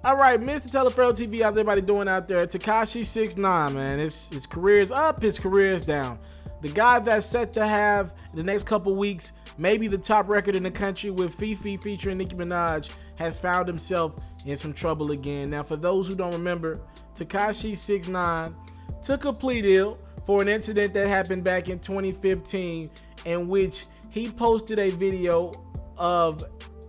All right, Mr. Taliaferro TV, how's everybody doing out there? Tekashi 6ix9ine, man, his career is up, his career is down. The guy that's set to have in the next couple weeks maybe the top record in the country with Fifi featuring Nicki Minaj has found himself in some trouble again. Now, for those who don't remember, Tekashi 6ix9ine took a plea deal for an incident that happened back in 2015 in which he posted a video of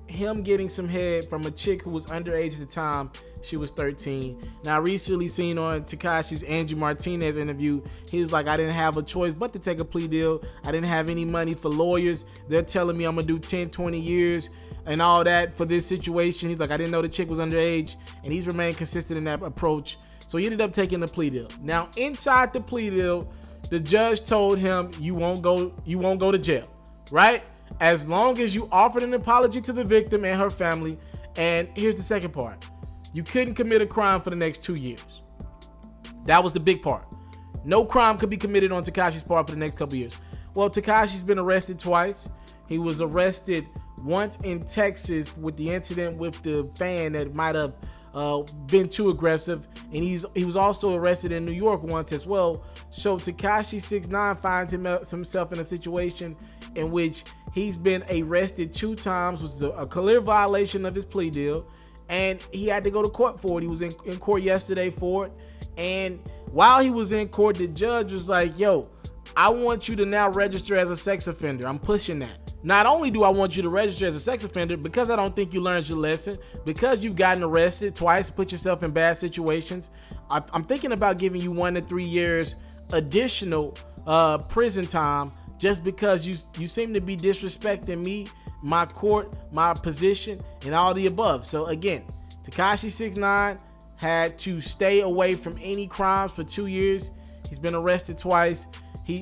him getting some head from a chick who was underage at the time. She was 13. Now, recently seen on Tekashi's Angie Martinez interview, he was like, I didn't have a choice but to take a plea deal. I didn't have any money for lawyers. They're telling me I'm gonna do 10, 20 years and all that for this situation. He's like, I didn't know the chick was underage, and he's remained consistent in that approach. So he ended up taking the plea deal. Now, inside the plea deal, the judge told him you won't go to jail, right? As long as you offered an apology to the victim and her family. And here's the second part. You couldn't commit a crime for the next 2 years. That was the big part. No crime could be committed on Tekashi's part for the next couple years. Well, Tekashi's been arrested twice. He was arrested once in Texas with the incident with the fan that might have been too aggressive, and he was also arrested in New York once as well. So Tekashi 6ix9ine finds himself in a situation in which he's been arrested 2 times, which is a clear violation of his plea deal, and he had to go to court for it. He was in court yesterday for it, and while he was in court, the judge was like, yo, I want you to now register as a sex offender. I'm pushing that. Not only do I want you to register as a sex offender, because I don't think you learned your lesson, because you've gotten arrested twice, put yourself in bad situations, I'm thinking about giving you 1 to 3 years additional prison time just because you seem to be disrespecting me, my court, my position, and all the above. So again, Tekashi 6ix9ine had to stay away from any crimes for 2 years. He's been arrested twice.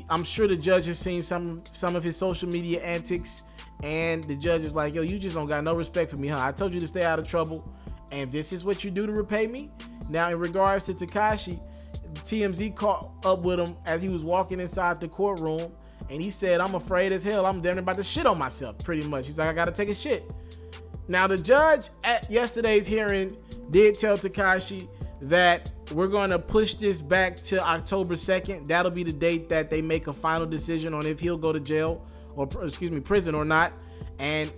I'm sure the judge has seen some of his social media antics, and the judge is like, yo, you just don't got no respect for me, huh? I told you to stay out of trouble, and this is what you do to repay me? Now, in regards to Tekashi, TMZ caught up with him as he was walking inside the courtroom, and he said, I'm afraid as hell. I'm damn about to shit on myself, pretty much. He's like, I gotta take a shit. Now, the judge at yesterday's hearing did tell Tekashi that we're going to push this back to October 2nd. That'll be the date that they make a final decision on if he'll go to jail or, prison or not. And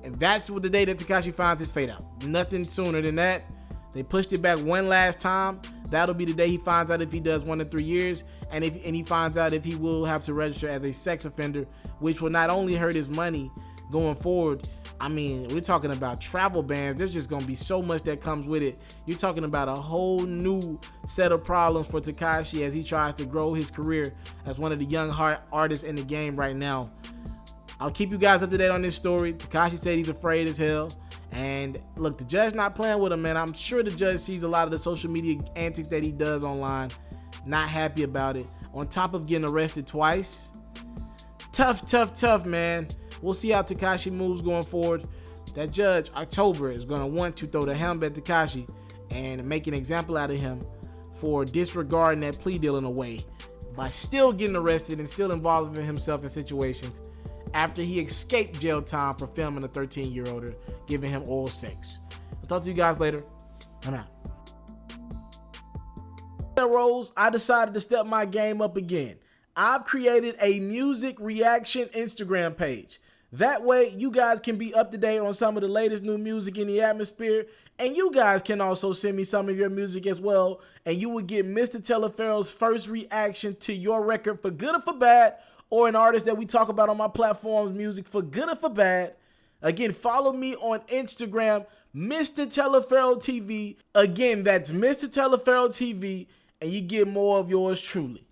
that's what the day that Tekashi finds his fate out. Nothing sooner than that. They pushed it back one last time. That'll be the day he finds out if he does 1 to 3 years, and he finds out if he will have to register as a sex offender, which will not only hurt his money going forward. I mean, we're talking about travel bans. There's just going to be so much that comes with it. You're talking about a whole new set of problems for Tekashi as he tries to grow his career as one of the young artists in the game right now. I'll keep you guys up to date on this story. Tekashi said he's afraid as hell. And look, the judge not playing with him, man. I'm sure the judge sees a lot of the social media antics that he does online. Not happy about it. On top of getting arrested twice. Tough, man. We'll see how Tekashi moves going forward. That judge, October, is going to want to throw the helmet at Tekashi and make an example out of him for disregarding that plea deal in a way by still getting arrested and still involving himself in situations after he escaped jail time for filming a 13-year-old giving him oral sex. I'll talk to you guys later. I'm out. I decided to step my game up again. I've created a music reaction Instagram page. That way, you guys can be up to date on some of the latest new music in the atmosphere, and you guys can also send me some of your music as well, and you will get Mr. Taliaferro's first reaction to your record for good or for bad, or an artist that we talk about on my platform's music for good or for bad. Again, follow me on Instagram, Mr. Taliaferro TV. Again, that's Mr. Taliaferro TV, and you get more of yours truly.